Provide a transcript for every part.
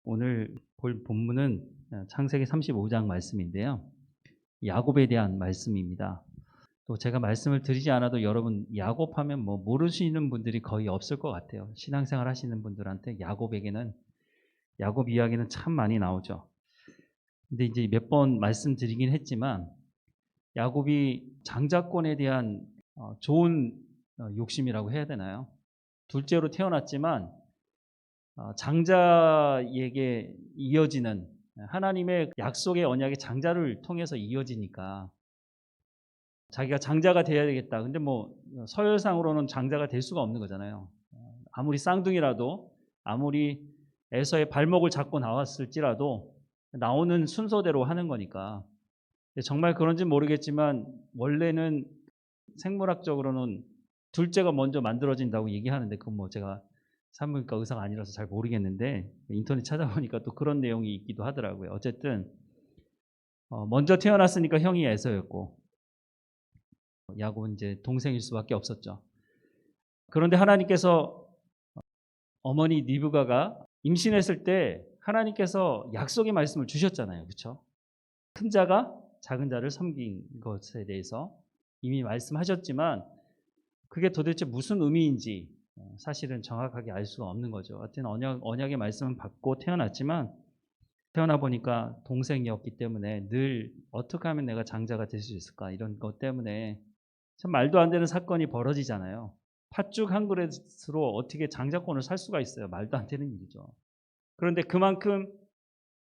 오늘 볼 본문은 창세기 35장 말씀인데요. 야곱에 대한 말씀입니다. 또 제가 말씀을 드리지 않아도 여러분 야곱하면 뭐 모르시는 분들이 거의 없을 것 같아요. 신앙생활 하시는 분들한테 야곱 이야기는 참 많이 나오죠. 근데 이제 몇 번 말씀드리긴 했지만 야곱이 장자권에 대한 좋은 욕심이라고 해야 되나요? 둘째로 태어났지만 장자에게 이어지는 하나님의 약속의 언약의 장자를 통해서 이어지니까 자기가 장자가 돼야 되겠다. 근데 뭐 서열상으로는 장자가 될 수가 없는 거잖아요. 아무리 쌍둥이라도 아무리 에서의 발목을 잡고 나왔을지라도 나오는 순서대로 하는 거니까. 정말 그런지 모르겠지만 원래는 생물학적으로는 둘째가 먼저 만들어진다고 얘기하는데 그건 뭐 제가 산부인과 의사가 아니라서 잘 모르겠는데 인터넷 찾아보니까 또 그런 내용이 있기도 하더라고요. 어쨌든 먼저 태어났으니까 형이 에서였고 야곱은 이제 동생일 수밖에 없었죠. 그런데 하나님께서 어머니 리브가가 임신했을 때 하나님께서 약속의 말씀을 주셨잖아요. 그렇죠? 큰 자가 작은 자를 섬긴 것에 대해서 이미 말씀하셨지만 그게 도대체 무슨 의미인지 사실은 정확하게 알 수가 없는 거죠. 하여튼 언약의 말씀은 받고 태어났지만 태어나 보니까 동생이었기 때문에 늘 어떻게 하면 내가 장자가 될 수 있을까 이런 것 때문에 참 말도 안 되는 사건이 벌어지잖아요. 팥죽 한 그릇으로 어떻게 장자권을 살 수가 있어요. 말도 안 되는 일이죠. 그런데 그만큼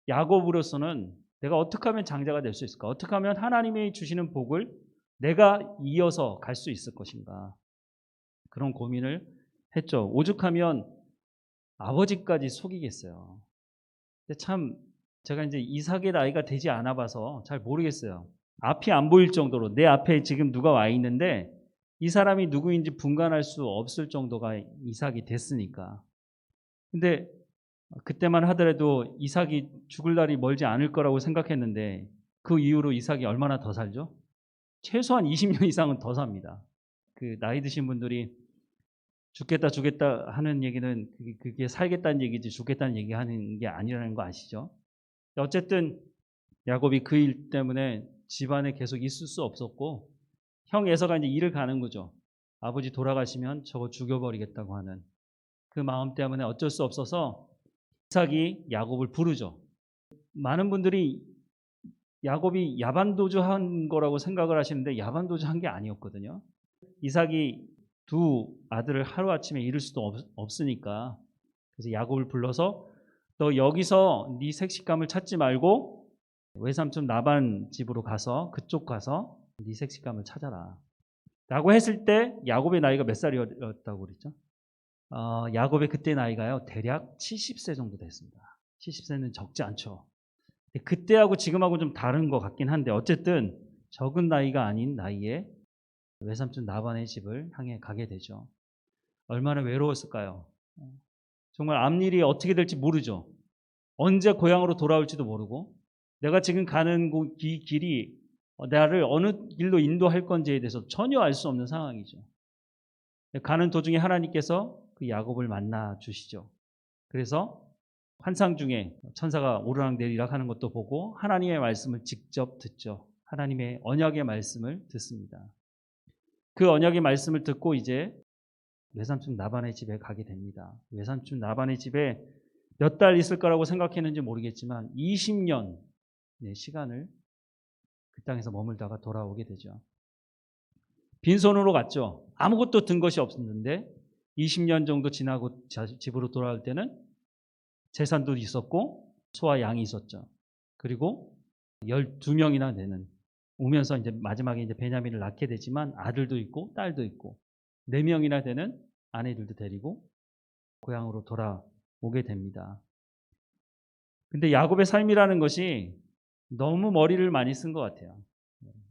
야곱으로서는 내가 어떻게 하면 장자가 될 수 있을까? 어떻게 하면 하나님이 주시는 복을 내가 이어서 갈 수 있을 것인가? 그런 고민을 했죠. 오죽하면 아버지까지 속이겠어요. 근데 참 제가 이제 이삭의 나이가 되지 않아 봐서 잘 모르겠어요. 앞이 안 보일 정도로 내 앞에 지금 누가 와 있는데 이 사람이 누구인지 분간할 수 없을 정도가 이삭이 됐으니까. 근데 그때만 하더라도 이삭이 죽을 날이 멀지 않을 거라고 생각했는데 그 이후로 이삭이 얼마나 더 살죠? 최소한 20년 이상은 더 삽니다. 그 나이 드신 분들이 죽겠다 하는 얘기는 그게 살겠다는 얘기지 죽겠다는 얘기 하는 게 아니라는 거 아시죠? 어쨌든 야곱이 그 일 때문에 집안에 계속 있을 수 없었고 형 에서가 이제 일을 가는 거죠. 아버지 돌아가시면 저거 죽여버리겠다고 하는 그 마음 때문에 어쩔 수 없어서 이삭이 야곱을 부르죠. 많은 분들이 야곱이 야반도주한 거라고 생각을 하시는데 야반도주한 게 아니었거든요. 이삭이 두 아들을 하루아침에 잃을 수도 없으니까 그래서 야곱을 불러서 너 여기서 네 색식감을 찾지 말고 외삼촌 라반 집으로 가서 그쪽 가서 네 색식감을 찾아라 라고 했을 때 야곱의 나이가 몇 살이었다고 그랬죠? 야곱의 그때 나이가요 대략 70세 정도 됐습니다. 70세는 적지 않죠. 그때하고 지금하고 좀 다른 것 같긴 한데 어쨌든 적은 나이가 아닌 나이에 외삼촌 라반의 집을 향해 가게 되죠. 얼마나 외로웠을까요? 정말 앞일이 어떻게 될지 모르죠. 언제 고향으로 돌아올지도 모르고 내가 지금 가는 길이 나를 어느 길로 인도할 건지에 대해서 전혀 알 수 없는 상황이죠. 가는 도중에 하나님께서 그 야곱을 만나 주시죠. 그래서 환상 중에 천사가 오르락내리락 하는 것도 보고 하나님의 말씀을 직접 듣죠. 하나님의 언약의 말씀을 듣습니다. 그 언약의 말씀을 듣고 이제 외삼촌 라반의 집에 가게 됩니다. 외삼촌 라반의 집에 몇 달 있을 거라고 생각했는지 모르겠지만 20년 시간을 그 땅에서 머물다가 돌아오게 되죠. 빈손으로 갔죠. 아무것도 든 것이 없었는데 20년 정도 지나고 집으로 돌아올 때는 재산도 있었고 소와 양이 있었죠. 그리고 12명이나 되는 오면서 이제 마지막에 이제 베냐민을 낳게 되지만 아들도 있고 딸도 있고 4명이나 되는 아내들도 데리고 고향으로 돌아오게 됩니다. 근데 야곱의 삶이라는 것이 너무 머리를 많이 쓴 것 같아요.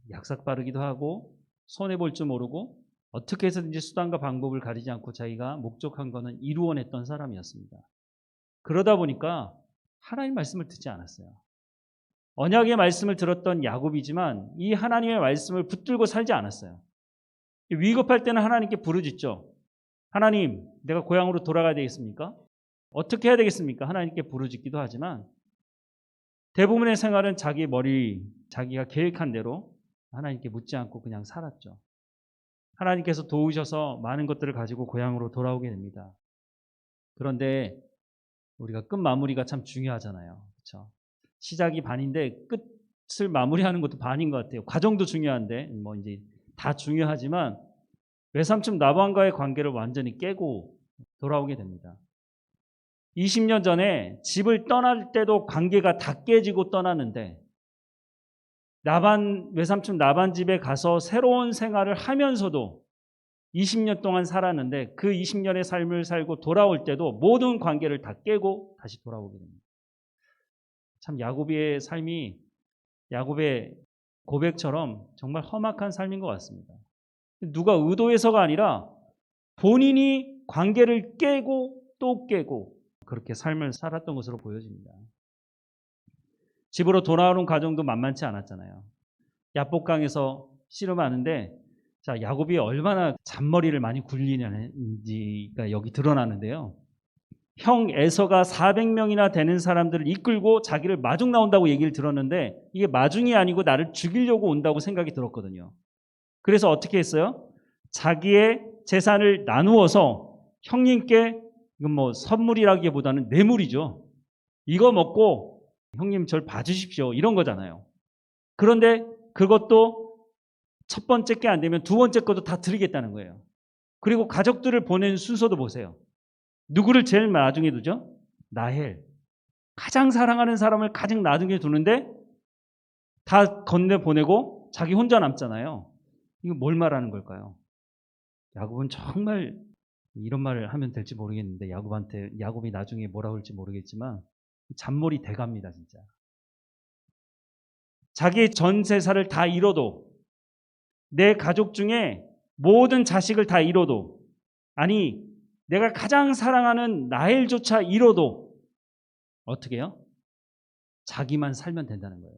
약삭 빠르기도 하고 손해볼 줄 모르고 어떻게 해서든지 수단과 방법을 가리지 않고 자기가 목적한 거는 이루어냈던 사람이었습니다. 그러다 보니까 하나님 말씀을 듣지 않았어요. 언약의 말씀을 들었던 야곱이지만 이 하나님의 말씀을 붙들고 살지 않았어요. 위급할 때는 하나님께 부르짖죠. 하나님, 내가 고향으로 돌아가야 되겠습니까? 어떻게 해야 되겠습니까? 하나님께 부르짖기도 하지만 대부분의 생활은 자기 자기가 계획한 대로 하나님께 묻지 않고 그냥 살았죠. 하나님께서 도우셔서 많은 것들을 가지고 고향으로 돌아오게 됩니다. 그런데 우리가 끝 마무리가 참 중요하잖아요. 그렇죠? 시작이 반인데 끝을 마무리하는 것도 반인 것 같아요. 과정도 중요한데 뭐 이제 다 중요하지만 외삼촌 라반과의 관계를 완전히 깨고 돌아오게 됩니다. 20년 전에 집을 떠날 때도 관계가 다 깨지고 떠났는데 외삼촌 라반 집에 가서 새로운 생활을 하면서도 20년 동안 살았는데 그 20년의 삶을 살고 돌아올 때도 모든 관계를 다 깨고 다시 돌아오게 됩니다. 참 야곱의 삶이 야곱의 고백처럼 정말 험악한 삶인 것 같습니다. 누가 의도해서가 아니라 본인이 관계를 깨고 또 깨고 그렇게 삶을 살았던 것으로 보여집니다. 집으로 돌아오는 과정도 만만치 않았잖아요. 야복강에서 씨름하는데 자, 야곱이 얼마나 잔머리를 많이 굴리는지가 여기 드러나는데요. 형 에서가 400명이나 되는 사람들을 이끌고 자기를 마중 나온다고 얘기를 들었는데 이게 마중이 아니고 나를 죽이려고 온다고 생각이 들었거든요. 그래서 어떻게 했어요? 자기의 재산을 나누어서 형님께 이건 뭐 선물이라기보다는 뇌물이죠. 이거 먹고 형님 절 봐주십시오. 이런 거잖아요. 그런데 그것도 첫 번째 게 안 되면 두 번째 것도 다 드리겠다는 거예요. 그리고 가족들을 보내는 순서도 보세요. 누구를 제일 나중에 두죠? 라헬. 가장 사랑하는 사람을 가장 나중에 두는데 다 건네보내고 자기 혼자 남잖아요. 이거 뭘 말하는 걸까요? 야곱은 정말 이런 말을 하면 될지 모르겠는데 야곱이 나중에 뭐라고 할지 모르겠지만 잔머리 대갑니다 진짜. 자기의 전 재산을 다 잃어도 내 가족 중에 모든 자식을 다 잃어도 아니 내가 가장 사랑하는 라헬조차 잃어도 어떻게 해요? 자기만 살면 된다는 거예요.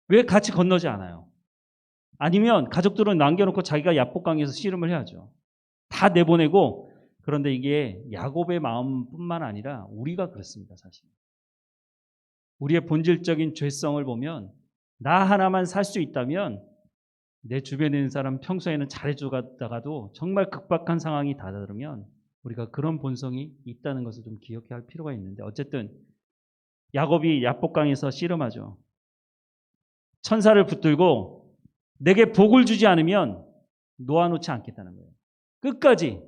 왜 같이 건너지 않아요? 아니면 가족들은 남겨놓고 자기가 야복강에서 씨름을 해야죠. 다 내보내고. 그런데 이게 야곱의 마음뿐만 아니라 우리가 그렇습니다. 사실 우리의 본질적인 죄성을 보면 나 하나만 살 수 있다면 내 주변에 있는 사람 평소에는 잘해주다가도 정말 급박한 상황이 다다르면 우리가 그런 본성이 있다는 것을 좀 기억해야 할 필요가 있는데 어쨌든 야곱이 야복강에서 씨름하죠. 천사를 붙들고 내게 복을 주지 않으면 놓아놓지 않겠다는 거예요. 끝까지.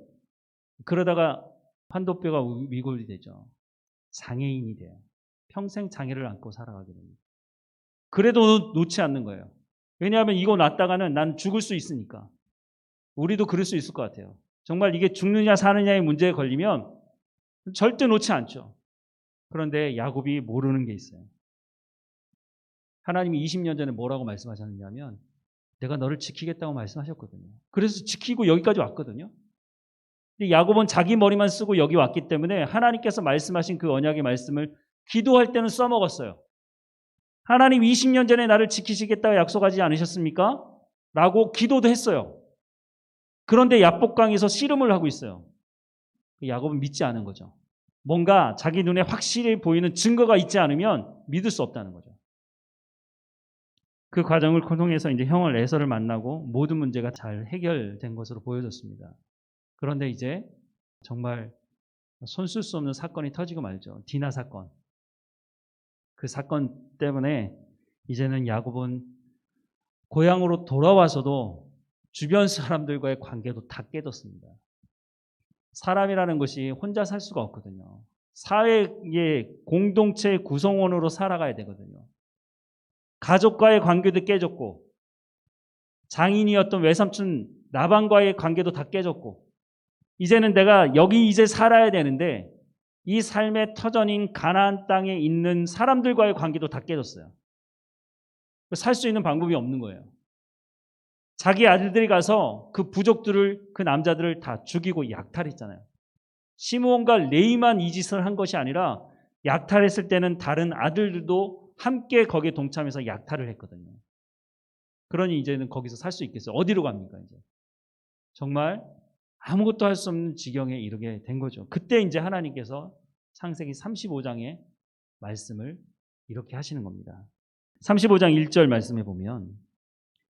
그러다가 판도뼈가 위골이 되죠. 장애인이 돼요. 평생 장애를 안고 살아가게 됩니다. 그래도 놓지 않는 거예요. 왜냐하면 이거 놨다가는 난 죽을 수 있으니까. 우리도 그럴 수 있을 것 같아요. 정말 이게 죽느냐 사느냐의 문제에 걸리면 절대 놓지 않죠. 그런데 야곱이 모르는 게 있어요. 하나님이 20년 전에 뭐라고 말씀하셨느냐면 내가 너를 지키겠다고 말씀하셨거든요. 그래서 지키고 여기까지 왔거든요. 근데 야곱은 자기 머리만 쓰고 여기 왔기 때문에 하나님께서 말씀하신 그 언약의 말씀을 기도할 때는 써먹었어요. 하나님 20년 전에 나를 지키시겠다고 약속하지 않으셨습니까? 라고 기도도 했어요. 그런데 야복강에서 씨름을 하고 있어요. 야곱은 믿지 않은 거죠. 뭔가 자기 눈에 확실히 보이는 증거가 있지 않으면 믿을 수 없다는 거죠. 그 과정을 통해서 이제 형을 에서를 만나고 모든 문제가 잘 해결된 것으로 보여졌습니다. 그런데 이제 정말 손쓸 수 없는 사건이 터지고 말죠. 디나 사건. 그 사건 때문에 이제는 야곱은 고향으로 돌아와서도 주변 사람들과의 관계도 다 깨졌습니다. 사람이라는 것이 혼자 살 수가 없거든요. 사회의 공동체 구성원으로 살아가야 되거든요. 가족과의 관계도 깨졌고 장인이었던 외삼촌 라반과의 관계도 다 깨졌고 이제는 내가 여기 이제 살아야 되는데 이 삶의 터전인 가나안 땅에 있는 사람들과의 관계도 다 깨졌어요. 살 수 있는 방법이 없는 거예요. 자기 아들들이 가서 그 부족들을 그 남자들을 다 죽이고 약탈했잖아요. 시므온과 레위만 이 짓을 한 것이 아니라 약탈했을 때는 다른 아들들도 함께 거기에 동참해서 약탈을 했거든요. 그러니 이제는 거기서 살 수 있겠어요. 어디로 갑니까 이제? 정말 아무것도 할 수 없는 지경에 이르게 된 거죠. 그때 이제 하나님께서 창세기 35장의 말씀을 이렇게 하시는 겁니다. 35장 1절 말씀해 보면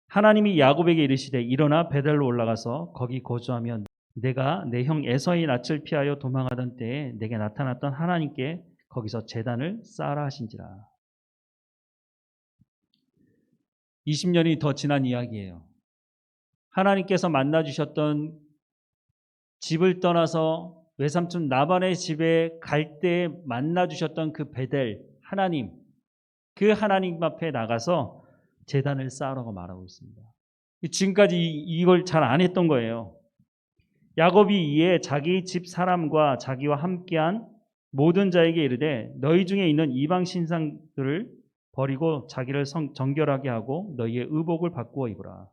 하나님이 야곱에게 이르시되 일어나 베델로 올라가서 거기 거주하며 내가 내 형 에서의 낯을 피하여 도망하던 때에 내게 나타났던 하나님께 거기서 제단을 쌓아라 하신지라. 20년이 더 지난 이야기예요. 하나님께서 만나 주셨던 집을 떠나서 외삼촌 라반의 집에 갈 때 만나 주셨던 그 베델 하나님, 그 하나님 앞에 나가서 제단을 쌓으라고 말하고 있습니다. 지금까지 이걸 잘 안 했던 거예요. 야곱이 이에 자기 집 사람과 자기와 함께한 모든 자에게 이르되 너희 중에 있는 이방 신상들을 버리고 자기를 정결하게 하고 너희의 의복을 바꾸어 입으라.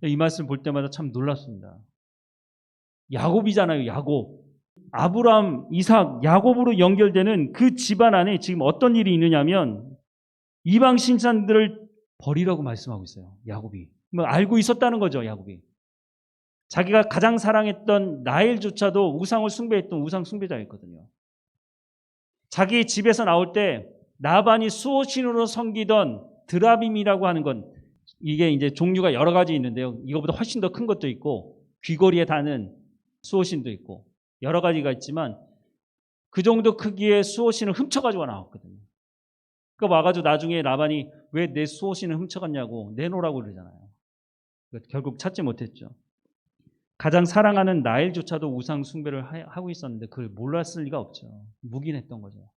이 말씀 볼 때마다 참 놀랐습니다. 야곱이잖아요, 야곱. 아브라함, 이삭, 야곱으로 연결되는 그 집안 안에 지금 어떤 일이 있느냐면 이방 신상들을 버리라고 말씀하고 있어요. 야곱이. 알고 있었다는 거죠, 야곱이. 자기가 가장 사랑했던 라헬조차도 우상을 숭배했던 우상 숭배자였거든요. 자기 집에서 나올 때 라반이 수호신으로 섬기던 드라빔이라고 하는 건 이게 이제 종류가 여러 가지 있는데요. 이거보다 훨씬 더 큰 것도 있고 귀걸이에 다는 수호신도 있고 여러 가지가 있지만 그 정도 크기의 수호신을 훔쳐가지고 나왔거든요. 그러니까 와가지고 나중에 라반이 왜 내 수호신을 훔쳐갔냐고 내놓으라고 그러잖아요. 결국 찾지 못했죠. 가장 사랑하는 라헬조차도 우상 숭배를 하고 있었는데 그걸 몰랐을 리가 없죠. 묵인했던 거죠.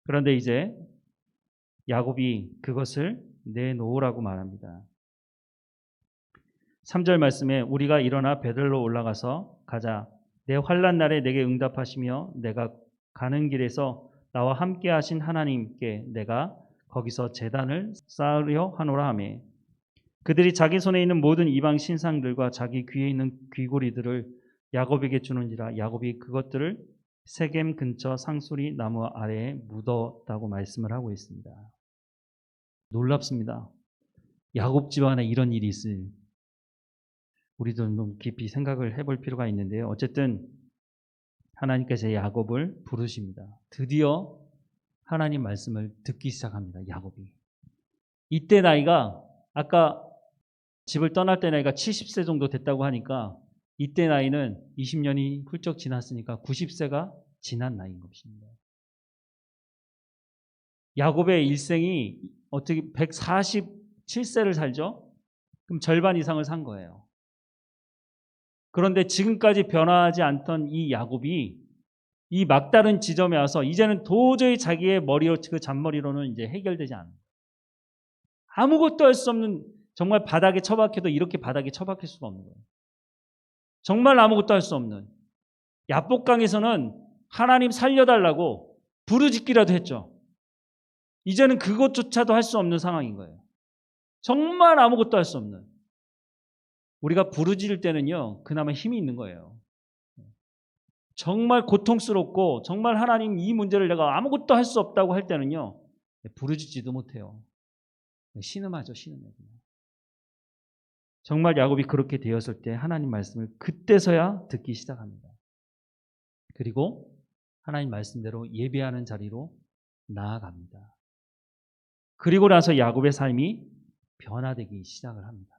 그런데 이제 야곱이 그것을 내놓으라고 말합니다. 3절 말씀에 우리가 일어나 베들로 올라가서 가자. 내 환난 날에 내게 응답하시며 내가 가는 길에서 나와 함께 하신 하나님께 내가 거기서 제단을 쌓으려 하노라 하매 그들이 자기 손에 있는 모든 이방 신상들과 자기 귀에 있는 귀고리들을 야곱에게 주는지라 야곱이 그것들을 세겜 근처 상수리 나무 아래에 묻었다고 말씀을 하고 있습니다. 놀랍습니다. 야곱 집안에 이런 일이 있을 우리도 좀 깊이 생각을 해볼 필요가 있는데요. 어쨌든 하나님께서 야곱을 부르십니다. 드디어 하나님 말씀을 듣기 시작합니다. 야곱이. 이때 나이가 아까 집을 떠날 때 나이가 70세 정도 됐다고 하니까 이때 나이는 20년이 훌쩍 지났으니까 90세가 지난 나이인 것입니다. 야곱의 일생이 어떻게 147세를 살죠? 그럼 절반 이상을 산 거예요. 그런데 지금까지 변화하지 않던 이 야곱이 이 막다른 지점에 와서 이제는 도저히 자기의 머리로 그 잔머리로는 이제 해결되지 않아요. 아무것도 할 수 없는 정말 바닥에 처박혀도 이렇게 바닥에 처박힐 수가 없는 거예요. 정말 아무것도 할 수 없는. 야복강에서는 하나님 살려달라고 부르짖기라도 했죠. 이제는 그것조차도 할 수 없는 상황인 거예요. 정말 아무것도 할 수 없는. 우리가 부르짖을 때는요, 그나마 힘이 있는 거예요. 정말 고통스럽고 정말 하나님 이 문제를 내가 아무것도 할 수 없다고 할 때는요, 부르짖지도 못해요. 신음하죠, 신음해요. 정말 야곱이 그렇게 되었을 때 하나님 말씀을 그때서야 듣기 시작합니다. 그리고 하나님 말씀대로 예배하는 자리로 나아갑니다. 그리고 나서 야곱의 삶이 변화되기 시작을 합니다.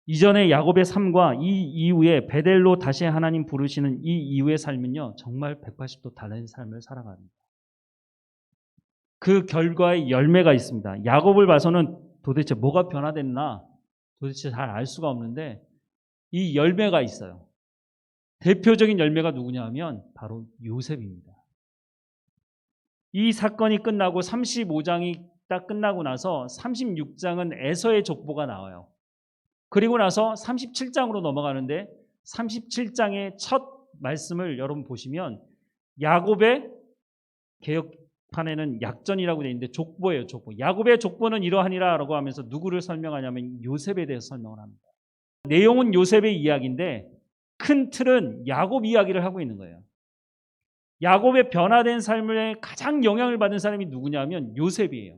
이전에 야곱의 삶과 이 이후에 베델로 다시 하나님 부르시는 이 이후의 삶은요, 정말 180도 다른 삶을 살아갑니다. 그 결과의 열매가 있습니다. 야곱을 봐서는 도대체 뭐가 변화됐나 도대체 잘 알 수가 없는데 이 열매가 있어요. 대표적인 열매가 누구냐 하면 바로 요셉입니다. 이 사건이 끝나고 35장이 딱 끝나고 나서 36장은 에서의 족보가 나와요. 그리고 나서 37장으로 넘어가는데 37장의 첫 말씀을 여러분 보시면 야곱의 개혁판에는 약전이라고 되어 있는데 족보예요. 족보. 야곱의 족보는 이러하니라 라고 하면서 누구를 설명하냐면 요셉에 대해서 설명을 합니다. 내용은 요셉의 이야기인데 큰 틀은 야곱 이야기를 하고 있는 거예요. 야곱의 변화된 삶에 가장 영향을 받은 사람이 누구냐면 요셉이에요.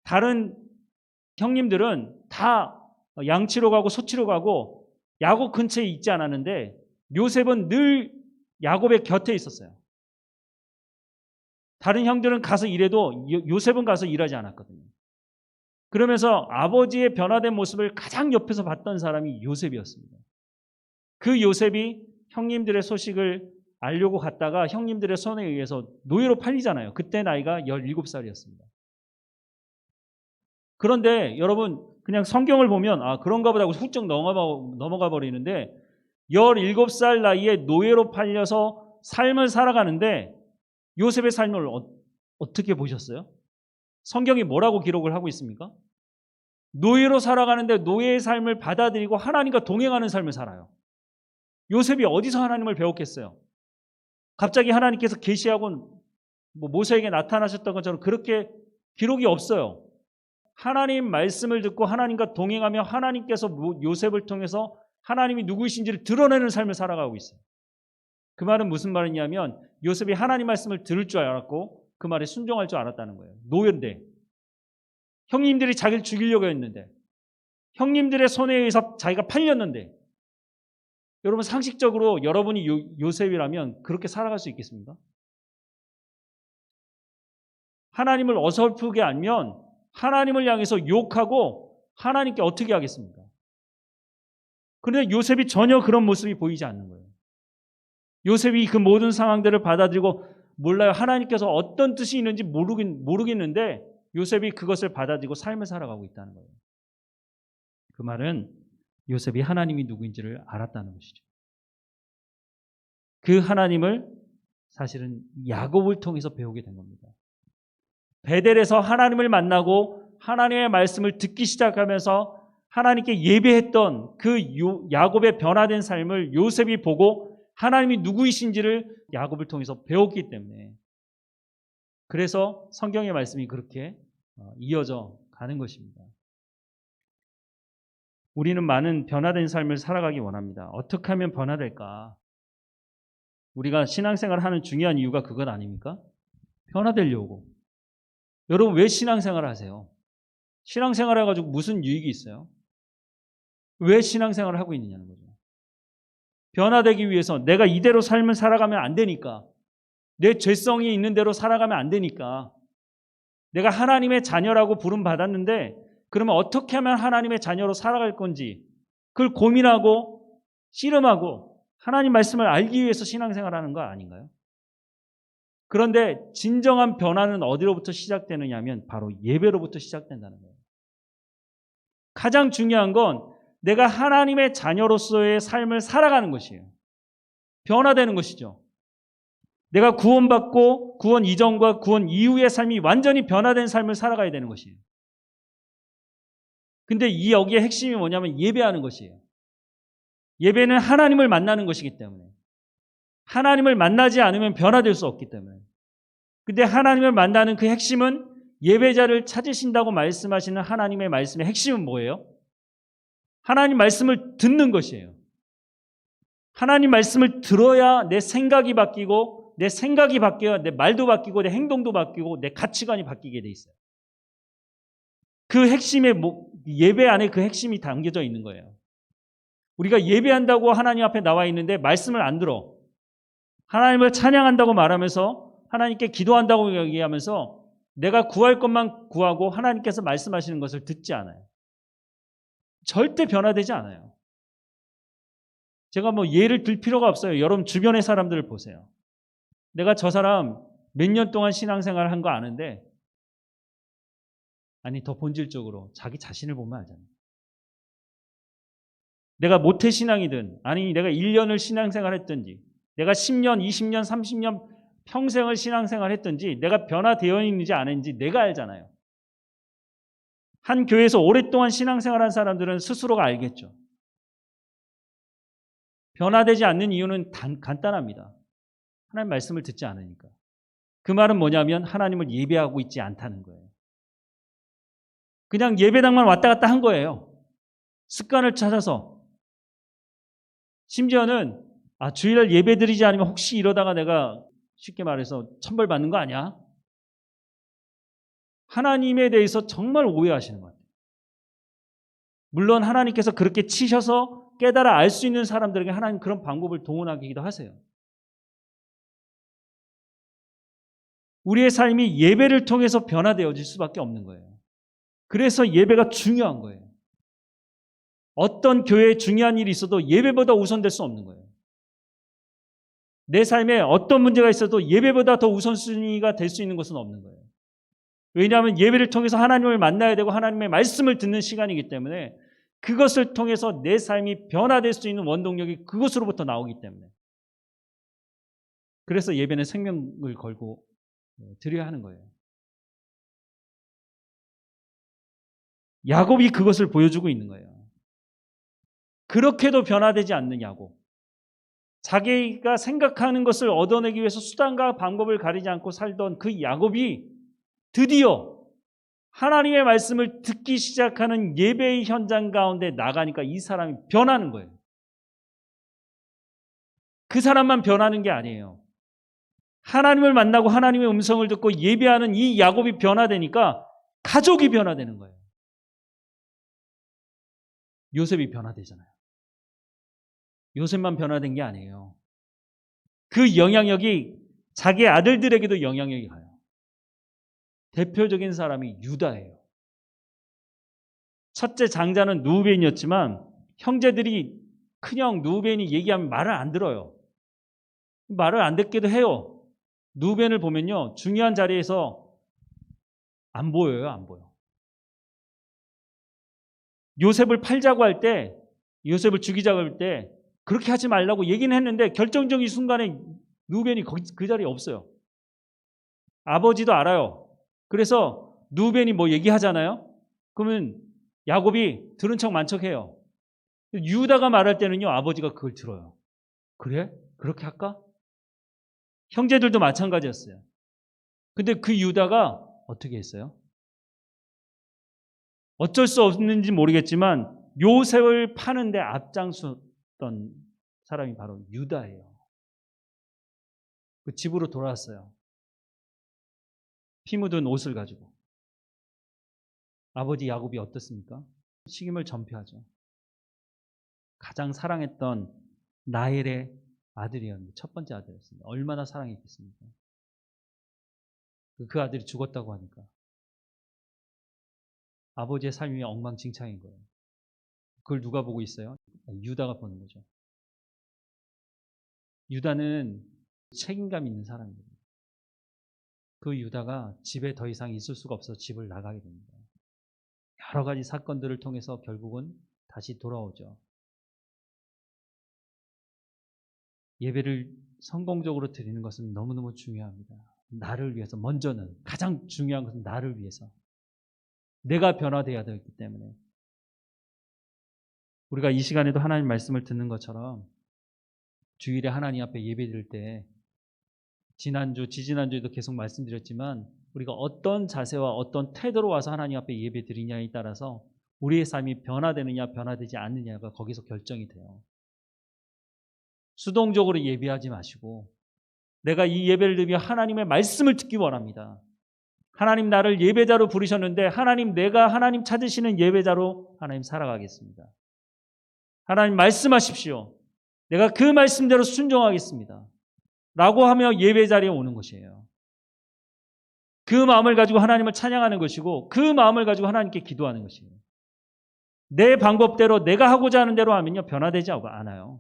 다른 형님들은 다 양치로 가고 소치로 가고 야곱 근처에 있지 않았는데 요셉은 늘 야곱의 곁에 있었어요. 다른 형들은 가서 일해도 요셉은 가서 일하지 않았거든요. 그러면서 아버지의 변화된 모습을 가장 옆에서 봤던 사람이 요셉이었습니다. 그 요셉이 형님들의 소식을 알려고 갔다가 형님들의 손에 의해서 노예로 팔리잖아요. 그때 나이가 17살이었습니다. 그런데 여러분 그냥 성경을 보면 그런가 보다 하고 훌쩍 넘어가 버리는데 17살 나이에 노예로 팔려서 삶을 살아가는데 요셉의 삶을 어떻게 보셨어요? 성경이 뭐라고 기록을 하고 있습니까? 노예로 살아가는데 노예의 삶을 받아들이고 하나님과 동행하는 삶을 살아요. 요셉이 어디서 하나님을 배웠겠어요? 갑자기 하나님께서 계시하고 모세에게 나타나셨던 것처럼 그렇게 기록이 없어요. 하나님 말씀을 듣고 하나님과 동행하며 하나님께서 요셉을 통해서 하나님이 누구이신지를 드러내는 삶을 살아가고 있어요. 그 말은 무슨 말이냐면 요셉이 하나님 말씀을 들을 줄 알았고 그 말에 순종할 줄 알았다는 거예요. 노예인데 형님들이 자기를 죽이려고 했는데 형님들의 손에 의해서 자기가 팔렸는데 여러분 상식적으로 여러분이 요셉이라면 그렇게 살아갈 수 있겠습니까? 하나님을 어설프게 알면 하나님을 향해서 욕하고 하나님께 어떻게 하겠습니까? 그런데 요셉이 전혀 그런 모습이 보이지 않는 거예요. 요셉이 그 모든 상황들을 받아들이고 몰라요. 하나님께서 어떤 뜻이 있는지 모르겠는데 요셉이 그것을 받아들이고 삶을 살아가고 있다는 거예요. 그 말은 요셉이 하나님이 누구인지를 알았다는 것이죠. 그 하나님을 사실은 야곱을 통해서 배우게 된 겁니다. 베델에서 하나님을 만나고 하나님의 말씀을 듣기 시작하면서 하나님께 예배했던 그 야곱의 변화된 삶을 요셉이 보고 하나님이 누구이신지를 야곱을 통해서 배웠기 때문에 그래서 성경의 말씀이 그렇게 이어져 가는 것입니다. 우리는 많은 변화된 삶을 살아가기 원합니다. 어떻게 하면 변화될까? 우리가 신앙생활을 하는 중요한 이유가 그것 아닙니까? 변화되려고. 여러분 왜 신앙생활을 하세요? 신앙생활을 해가지고 무슨 유익이 있어요? 왜 신앙생활을 하고 있느냐는 거죠. 변화되기 위해서 내가 이대로 삶을 살아가면 안 되니까 내 죄성이 있는 대로 살아가면 안 되니까 내가 하나님의 자녀라고 부름받았는데 그러면 어떻게 하면 하나님의 자녀로 살아갈 건지 그걸 고민하고 씨름하고 하나님 말씀을 알기 위해서 신앙생활하는 거 아닌가요? 그런데 진정한 변화는 어디로부터 시작되느냐 하면 바로 예배로부터 시작된다는 거예요. 가장 중요한 건 내가 하나님의 자녀로서의 삶을 살아가는 것이에요. 변화되는 것이죠. 내가 구원받고 구원 이전과 구원 이후의 삶이 완전히 변화된 삶을 살아가야 되는 것이에요. 근데 여기에 핵심이 뭐냐면 예배하는 것이에요. 예배는 하나님을 만나는 것이기 때문에 하나님을 만나지 않으면 변화될 수 없기 때문에 근데 하나님을 만나는 그 핵심은 예배자를 찾으신다고 말씀하시는 하나님의 말씀의 핵심은 뭐예요? 하나님 말씀을 듣는 것이에요. 하나님 말씀을 들어야 내 생각이 바뀌고 내 생각이 바뀌어야 내 말도 바뀌고 내 행동도 바뀌고 내 가치관이 바뀌게 돼 있어요. 그 핵심의 예배 안에 그 핵심이 담겨져 있는 거예요. 우리가 예배한다고 하나님 앞에 나와 있는데 말씀을 안 들어. 하나님을 찬양한다고 말하면서 하나님께 기도한다고 얘기하면서 내가 구할 것만 구하고 하나님께서 말씀하시는 것을 듣지 않아요. 절대 변화되지 않아요. 제가 예를 들 필요가 없어요. 여러분 주변의 사람들을 보세요. 내가 저 사람 몇 년 동안 신앙생활을 한 거 아는데 아니 더 본질적으로 자기 자신을 보면 알잖아요. 내가 모태신앙이든 아니 내가 1년을 신앙생활 했든지 내가 10년, 20년, 30년 평생을 신앙생활 했든지 내가 변화되어 있는지 안 했는지 내가 알잖아요. 한 교회에서 오랫동안 신앙생활한 사람들은 스스로가 알겠죠. 변화되지 않는 이유는 간단합니다. 하나님 말씀을 듣지 않으니까. 그 말은 뭐냐면 하나님을 예배하고 있지 않다는 거예요. 그냥 예배당만 왔다 갔다 한 거예요. 습관을 찾아서. 심지어는 주일날 예배 드리지 않으면 혹시 이러다가 내가 쉽게 말해서 천벌 받는 거 아니야? 하나님에 대해서 정말 오해하시는 것 같아요. 물론 하나님께서 그렇게 치셔서 깨달아 알 수 있는 사람들에게 하나님 그런 방법을 동원하기도 하세요. 우리의 삶이 예배를 통해서 변화되어질 수밖에 없는 거예요. 그래서 예배가 중요한 거예요. 어떤 교회에 중요한 일이 있어도 예배보다 우선될 수 없는 거예요. 내 삶에 어떤 문제가 있어도 예배보다 더 우선순위가 될 수 있는 것은 없는 거예요. 왜냐하면 예배를 통해서 하나님을 만나야 되고 하나님의 말씀을 듣는 시간이기 때문에 그것을 통해서 내 삶이 변화될 수 있는 원동력이 그것으로부터 나오기 때문에 그래서 예배는 생명을 걸고 드려야 하는 거예요. 야곱이 그것을 보여주고 있는 거예요. 그렇게도 변화되지 않는 야곱. 자기가 생각하는 것을 얻어내기 위해서 수단과 방법을 가리지 않고 살던 그 야곱이 드디어 하나님의 말씀을 듣기 시작하는 예배의 현장 가운데 나가니까 이 사람이 변하는 거예요. 그 사람만 변하는 게 아니에요. 하나님을 만나고 하나님의 음성을 듣고 예배하는 이 야곱이 변화되니까 가족이 변화되는 거예요. 요셉이 변화되잖아요. 요셉만 변화된 게 아니에요. 그 영향력이 자기 아들들에게도 영향력이 가요. 대표적인 사람이 유다예요. 첫째 장자는 누벤이었지만 형제들이 큰형 누벤이 얘기하면 말을 안 들어요. 말을 안 듣기도 해요. 누벤을 보면요. 중요한 자리에서 안 보여요. 안 보여. 요셉을 팔자고 할 때, 요셉을 죽이자고 할 때 그렇게 하지 말라고 얘기는 했는데 결정적인 순간에 누벤이 그 자리에 없어요. 아버지도 알아요. 그래서 누벤이 뭐 얘기하잖아요. 그러면 야곱이 들은 척 만척해요. 유다가 말할 때는요. 아버지가 그걸 들어요. 그래? 그렇게 할까? 형제들도 마찬가지였어요. 근데 그 유다가 어떻게 했어요? 어쩔 수 없는지 모르겠지만 요셉을 파는데 앞장섰던 사람이 바로 유다예요. 그 집으로 돌아왔어요. 피 묻은 옷을 가지고. 아버지 야곱이 어떻습니까? 식임을 전폐하죠. 가장 사랑했던 라헬의 아들이었는데 첫 번째 아들이었습니다. 얼마나 사랑했겠습니까? 그 아들이 죽었다고 하니까 아버지의 삶이 엉망진창인 거예요. 그걸 누가 보고 있어요? 유다가 보는 거죠. 유다는 책임감 있는 사람입니다. 그 유다가 집에 더 이상 있을 수가 없어서 집을 나가게 됩니다. 여러 가지 사건들을 통해서 결국은 다시 돌아오죠. 예배를 성공적으로 드리는 것은 너무너무 중요합니다. 나를 위해서, 먼저는 가장 중요한 것은 나를 위해서. 내가 변화되어야 되기 때문에. 우리가 이 시간에도 하나님 말씀을 듣는 것처럼 주일에 하나님 앞에 예배 드릴 때 지난주, 지지난주에도 계속 말씀드렸지만 우리가 어떤 자세와 어떤 태도로 와서 하나님 앞에 예배 드리냐에 따라서 우리의 삶이 변화되느냐 변화되지 않느냐가 거기서 결정이 돼요. 수동적으로 예배하지 마시고 내가 이 예배를 드리며 하나님의 말씀을 듣기 원합니다. 하나님 나를 예배자로 부르셨는데 하나님 내가 하나님 찾으시는 예배자로 하나님 살아가겠습니다. 하나님 말씀하십시오. 내가 그 말씀대로 순종하겠습니다. 라고 하며 예배 자리에 오는 것이에요. 그 마음을 가지고 하나님을 찬양하는 것이고 그 마음을 가지고 하나님께 기도하는 것이에요. 내 방법대로 내가 하고자 하는 대로 하면요 변화되지 않아요.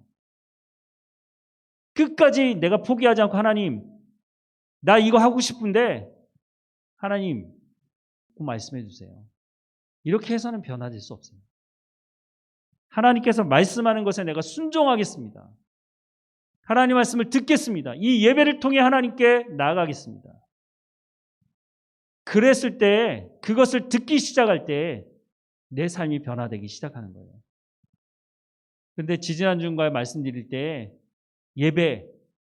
끝까지 내가 포기하지 않고 하나님 나 이거 하고 싶은데 하나님 말씀해 주세요. 이렇게 해서는 변화될 수 없습니다. 하나님께서 말씀하는 것에 내가 순종하겠습니다. 하나님 말씀을 듣겠습니다. 이 예배를 통해 하나님께 나아가겠습니다. 그랬을 때 그것을 듣기 시작할 때 내 삶이 변화되기 시작하는 거예요. 그런데 지지난주에 말씀드릴 때 예배,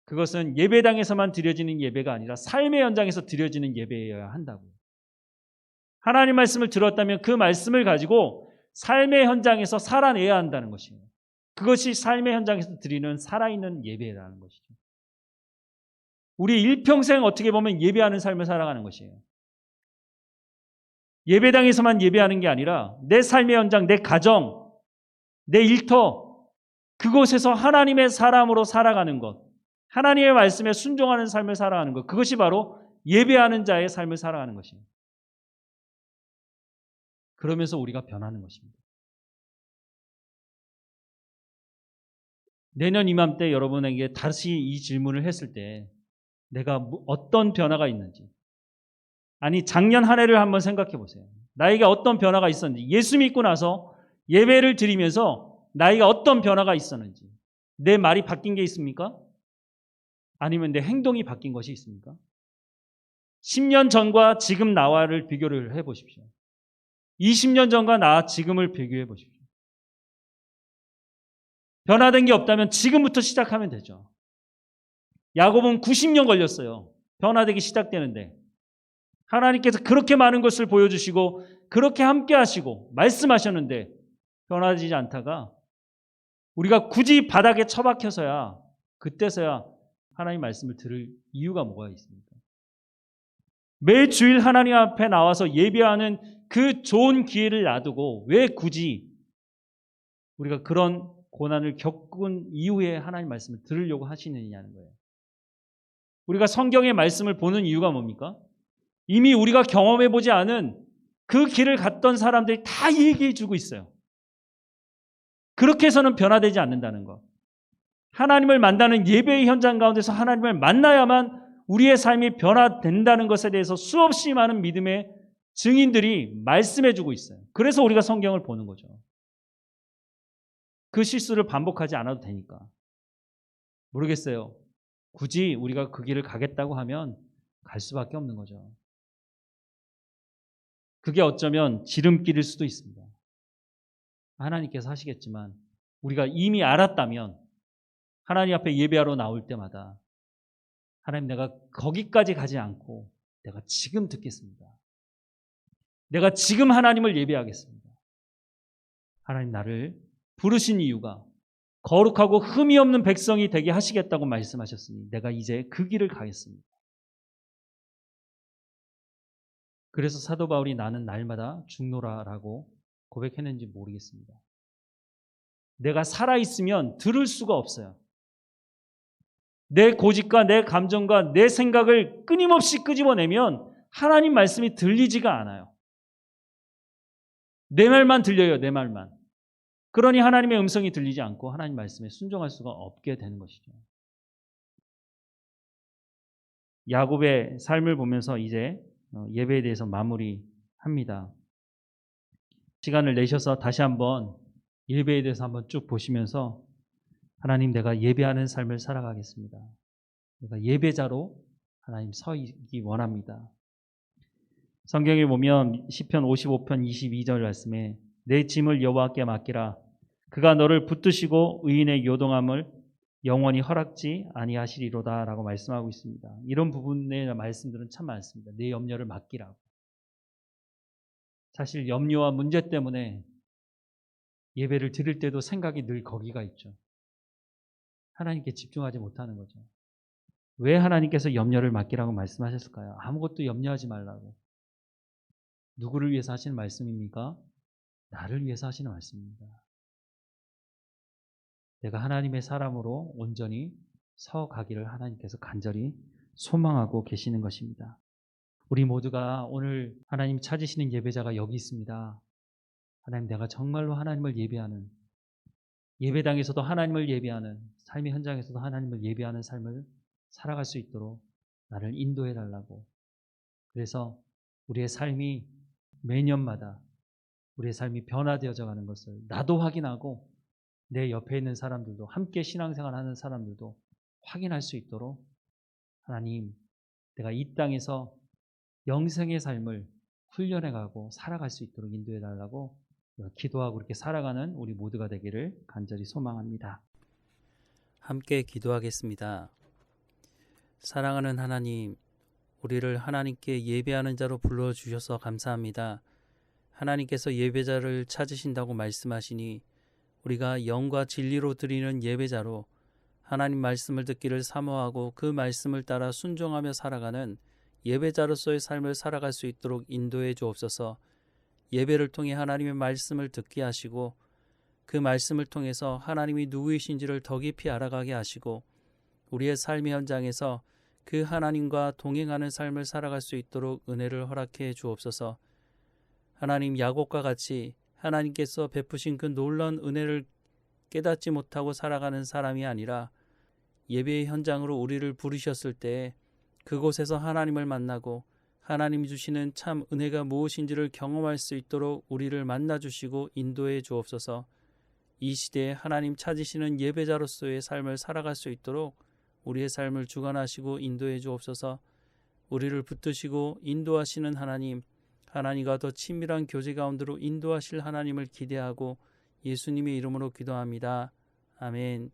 그것은 예배당에서만 드려지는 예배가 아니라 삶의 현장에서 드려지는 예배여야 한다고요. 하나님 말씀을 들었다면 그 말씀을 가지고 삶의 현장에서 살아내야 한다는 것이에요. 그것이 삶의 현장에서 드리는 살아있는 예배라는 것이죠. 우리 일평생 어떻게 보면 예배하는 삶을 살아가는 것이에요. 예배당에서만 예배하는 게 아니라 내 삶의 현장, 내 가정, 내 일터, 그곳에서 하나님의 사람으로 살아가는 것, 하나님의 말씀에 순종하는 삶을 살아가는 것, 그것이 바로 예배하는 자의 삶을 살아가는 것입니다. 그러면서 우리가 변하는 것입니다. 내년 이맘때 여러분에게 다시 이 질문을 했을 때 내가 어떤 변화가 있는지, 아니 작년 한 해를 한번 생각해 보세요. 나에게 어떤 변화가 있었는지, 예수 믿고 나서 예배를 드리면서 나에게 어떤 변화가 있었는지, 내 말이 바뀐 게 있습니까? 아니면 내 행동이 바뀐 것이 있습니까? 10년 전과 지금 나와를 비교를 해 보십시오. 20년 전과 나 지금을 비교해 보십시오. 변화된 게 없다면 지금부터 시작하면 되죠. 야곱은 90년 걸렸어요. 변화되기 시작되는데 하나님께서 그렇게 많은 것을 보여주시고 그렇게 함께 하시고 말씀하셨는데 변화되지 않다가 우리가 굳이 바닥에 처박혀서야 그때서야 하나님 말씀을 들을 이유가 뭐가 있습니까? 매 주일 하나님 앞에 나와서 예배하는 그 좋은 기회를 놔두고 왜 굳이 우리가 그런 고난을 겪은 이후에 하나님 말씀을 들으려고 하시느냐는 거예요. 우리가 성경의 말씀을 보는 이유가 뭡니까? 이미 우리가 경험해보지 않은 그 길을 갔던 사람들이 다 얘기해 주고 있어요. 그렇게 해서는 변화되지 않는다는 것. 하나님을 만나는 예배의 현장 가운데서 하나님을 만나야만 우리의 삶이 변화된다는 것에 대해서 수없이 많은 믿음의 증인들이 말씀해 주고 있어요. 그래서 우리가 성경을 보는 거죠. 그 실수를 반복하지 않아도 되니까. 모르겠어요. 굳이 우리가 그 길을 가겠다고 하면 갈 수밖에 없는 거죠. 그게 어쩌면 지름길일 수도 있습니다. 하나님께서 하시겠지만 우리가 이미 알았다면 하나님 앞에 예배하러 나올 때마다 하나님, 내가 거기까지 가지 않고 내가 지금 듣겠습니다. 내가 지금 하나님을 예배하겠습니다. 하나님, 나를 부르신 이유가 거룩하고 흠이 없는 백성이 되게 하시겠다고 말씀하셨으니 내가 이제 그 길을 가겠습니다. 그래서 사도 바울이 나는 날마다 죽노라라고 고백했는지 모르겠습니다. 내가 살아있으면 들을 수가 없어요. 내 고집과 내 감정과 내 생각을 끊임없이 끄집어내면 하나님 말씀이 들리지가 않아요. 내 말만 들려요, 내 말만. 그러니 하나님의 음성이 들리지 않고 하나님 말씀에 순종할 수가 없게 되는 것이죠. 야곱의 삶을 보면서 이제 예배에 대해서 마무리합니다. 시간을 내셔서 다시 한번 예배에 대해서 한번 쭉 보시면서 하나님, 내가 예배하는 삶을 살아가겠습니다. 내가 예배자로 하나님 서 있기 원합니다. 성경에 보면 시편 55편 22절 말씀에 내 짐을 여호와께 맡기라. 그가 너를 붙드시고 의인의 요동함을 영원히 허락지 아니하시리로다 라고 말씀하고 있습니다. 이런 부분의 말씀들은 참 많습니다. 내 염려를 맡기라고. 사실 염려와 문제 때문에 예배를 드릴 때도 생각이 늘 거기가 있죠. 하나님께 집중하지 못하는 거죠. 왜 하나님께서 염려를 맡기라고 말씀하셨을까요? 아무것도 염려하지 말라고. 누구를 위해서 하시는 말씀입니까? 나를 위해서 하시는 말씀입니다. 내가 하나님의 사람으로 온전히 서가기를 하나님께서 간절히 소망하고 계시는 것입니다. 우리 모두가 오늘 하나님 찾으시는 예배자가 여기 있습니다. 하나님, 내가 정말로 하나님을 예배하는, 예배당에서도 하나님을 예배하는, 삶의 현장에서도 하나님을 예배하는 삶을 살아갈 수 있도록 나를 인도해 달라고. 그래서 우리의 삶이 매년마다 우리의 삶이 변화되어져 가는 것을 나도 확인하고 내 옆에 있는 사람들도, 함께 신앙생활하는 사람들도 확인할 수 있도록 하나님, 내가 이 땅에서 영생의 삶을 훈련해가고 살아갈 수 있도록 인도해 달라고 기도하고 그렇게 살아가는 우리 모두가 되기를 간절히 소망합니다. 함께 기도하겠습니다. 사랑하는 하나님, 우리를 하나님께 예배하는 자로 불러주셔서 감사합니다. 하나님께서 예배자를 찾으신다고 말씀하시니 우리가 영과 진리로 드리는 예배자로 하나님 말씀을 듣기를 사모하고 그 말씀을 따라 순종하며 살아가는 예배자로서의 삶을 살아갈 수 있도록 인도해 주옵소서. 예배를 통해 하나님의 말씀을 듣게 하시고 그 말씀을 통해서 하나님이 누구이신지를 더 깊이 알아가게 하시고 우리의 삶의 현장에서 그 하나님과 동행하는 삶을 살아갈 수 있도록 은혜를 허락해 주옵소서. 하나님, 야곱과 같이 하나님께서 베푸신 그 놀라운 은혜를 깨닫지 못하고 살아가는 사람이 아니라 예배의 현장으로 우리를 부르셨을 때 그곳에서 하나님을 만나고 하나님이 주시는 참 은혜가 무엇인지를 경험할 수 있도록 우리를 만나주시고 인도해 주옵소서. 이 시대에 하나님 찾으시는 예배자로서의 삶을 살아갈 수 있도록 우리의 삶을 주관하시고 인도해 주옵소서. 우리를 붙드시고 인도하시는 하나님, 하나님과 더 친밀한 교제 가운데로 인도하실 하나님을 기대하고 예수님의 이름으로 기도합니다. 아멘.